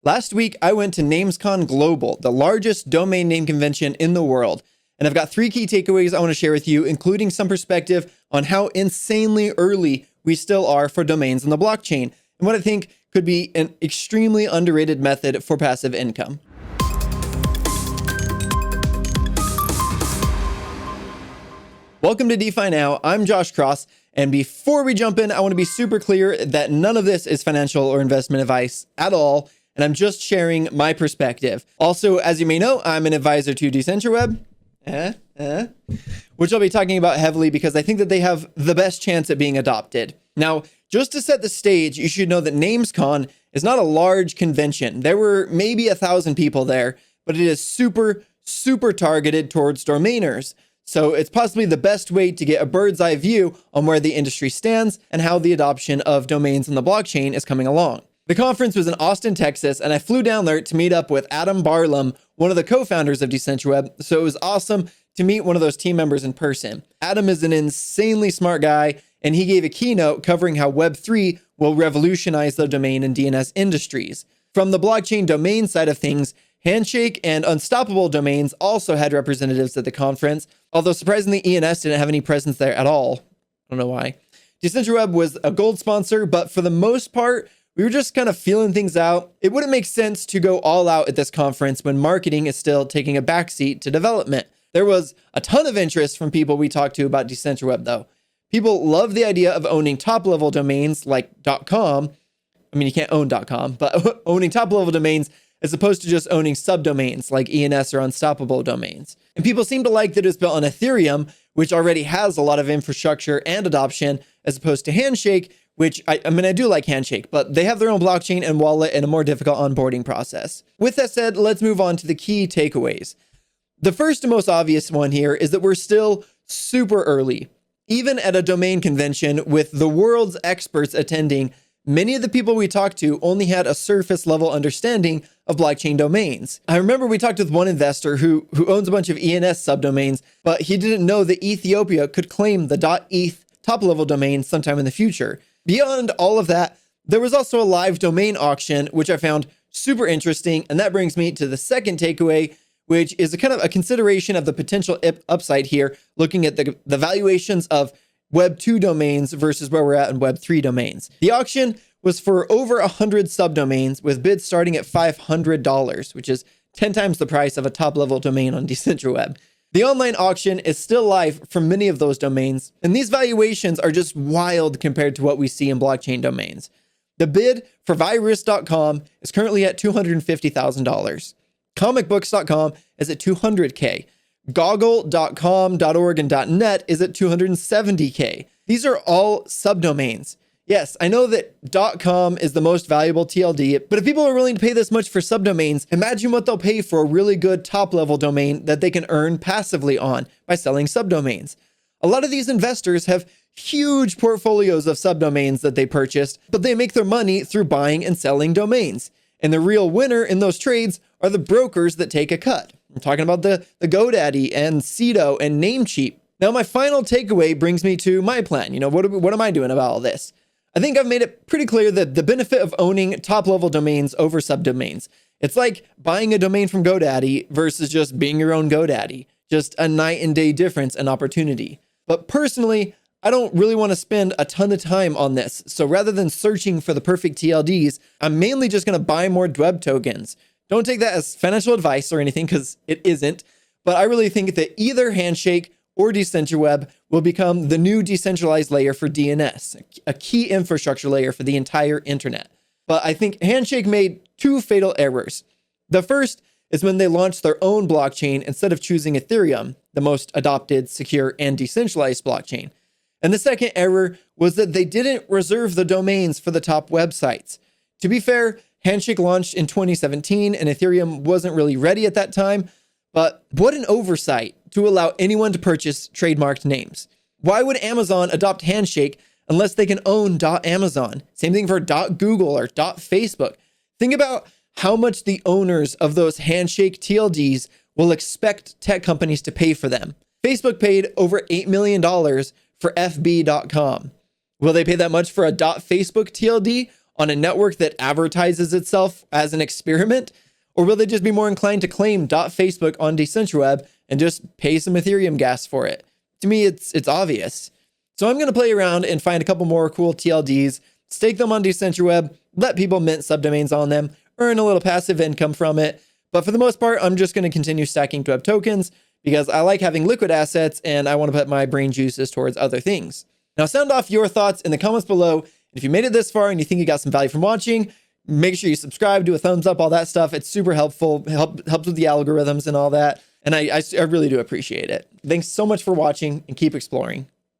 Last week, I went to Namescon Global, the largest domain name convention in the world. And I've got 3 key takeaways I want to share with you, including some perspective on how insanely early we still are for domains in the blockchain, and what I think could be an extremely underrated method for passive income. Welcome to DeFi Now. I'm Josh Cross. And before we jump in, I want to be super clear that none of this is financial or investment advice at all. And I'm just sharing my perspective. Also, as you may know, I'm an advisor to Decentraweb, which I'll be talking about heavily because I think that they have the best chance at being adopted. Now, just to set the stage, you should know that Namescon is not a large convention. There were maybe 1,000 people there, but it is super targeted towards domainers. So it's possibly the best way to get a bird's eye view on where the industry stands and how the adoption of domains in the blockchain is coming along. The conference was in Austin, Texas, and I flew down there to meet up with Adam Barlam, one of the co-founders of Decentraweb. So it was awesome to meet one of those team members in person. Adam is an insanely smart guy, and he gave a keynote covering how Web3 will revolutionize the domain and DNS industries. From the blockchain domain side of things, Handshake and Unstoppable Domains also had representatives at the conference, although surprisingly ENS didn't have any presence there at all. I don't know why. Decentraweb was a gold sponsor, but for the most part, we were just kind of feeling things out. It wouldn't make sense to go all out at this conference when marketing is still taking a backseat to development. There was a ton of interest from people we talked to about Decentraweb though. People love the idea of owning top-level domains like .com. I mean, you can't own .com, but owning top-level domains as opposed to just owning subdomains like ENS or Unstoppable Domains. And people seem to like that it's built on Ethereum, which already has a lot of infrastructure and adoption, as opposed to Handshake, which I do like Handshake, but they have their own blockchain and wallet and a more difficult onboarding process. With that said, let's move on to the key takeaways. The first and most obvious one here is that we're still super early. Even at a domain convention with the world's experts attending, many of the people we talked to only had a surface level understanding of blockchain domains. I remember we talked with one investor who owns a bunch of ENS subdomains, but he didn't know that Ethiopia could claim the .eth top level domain sometime in the future. Beyond all of that, there was also a live domain auction, which I found super interesting. And that brings me to the second takeaway, which is a kind of a consideration of the potential upside here, looking at the valuations of Web 2 domains versus where we're at in Web 3 domains. The auction was for over 100 subdomains with bids starting at $500, which is 10 times the price of a top-level domain on Decentraweb. The online auction is still live for many of those domains, and these valuations are just wild compared to what we see in blockchain domains. The bid for virus.com is currently at $250,000. Comicbooks.com is at $200K. Goggle.com.org and .net is at $270K. These are all subdomains. Yes, I know that .com is the most valuable TLD, but if people are willing to pay this much for subdomains, imagine what they'll pay for a really good top-level domain that they can earn passively on by selling subdomains. A lot of these investors have huge portfolios of subdomains that they purchased, but they make their money through buying and selling domains. And the real winner in those trades are the brokers that take a cut. I'm talking about the GoDaddy and Cedo and Namecheap. Now, my final takeaway brings me to my plan. What am I doing about all this? I think I've made it pretty clear that the benefit of owning top-level domains over subdomains. It's like buying a domain from GoDaddy versus just being your own GoDaddy. Just a night and day difference and opportunity. But personally, I don't really want to spend a ton of time on this. So rather than searching for the perfect TLDs, I'm mainly just going to buy more DWEB tokens. Don't take that as financial advice or anything because it isn't. But I really think that either Handshake or Decentraweb will become the new decentralized layer for DNS, a key infrastructure layer for the entire internet. But I think Handshake made 2 fatal errors. The first is when they launched their own blockchain instead of choosing Ethereum, the most adopted, secure, and decentralized blockchain. And the second error was that they didn't reserve the domains for the top websites. To be fair, Handshake launched in 2017 and Ethereum wasn't really ready at that time, but what an oversight to allow anyone to purchase trademarked names. Why would Amazon adopt Handshake unless they can own .amazon? Same thing for .google or .facebook. Think about how much the owners of those Handshake TLDs will expect tech companies to pay for them. Facebook paid over $8 million for FB.com. Will they pay that much for a .facebook TLD on a network that advertises itself as an experiment? Or will they just be more inclined to claim .facebook on Decentraweb and just pay some Ethereum gas for it? To me, it's obvious. So I'm going to play around and find a couple more cool TLDs, stake them on Decentraweb, let people mint subdomains on them, earn a little passive income from it. But for the most part, I'm just going to continue stacking DWEB tokens because I like having liquid assets and I want to put my brain juices towards other things. Now, sound off your thoughts in the comments below. If you made it this far and you think you got some value from watching, make sure you subscribe, do a thumbs up, all that stuff. It's super helpful, helps with the algorithms and all that. And I really do appreciate it. Thanks so much for watching and keep exploring.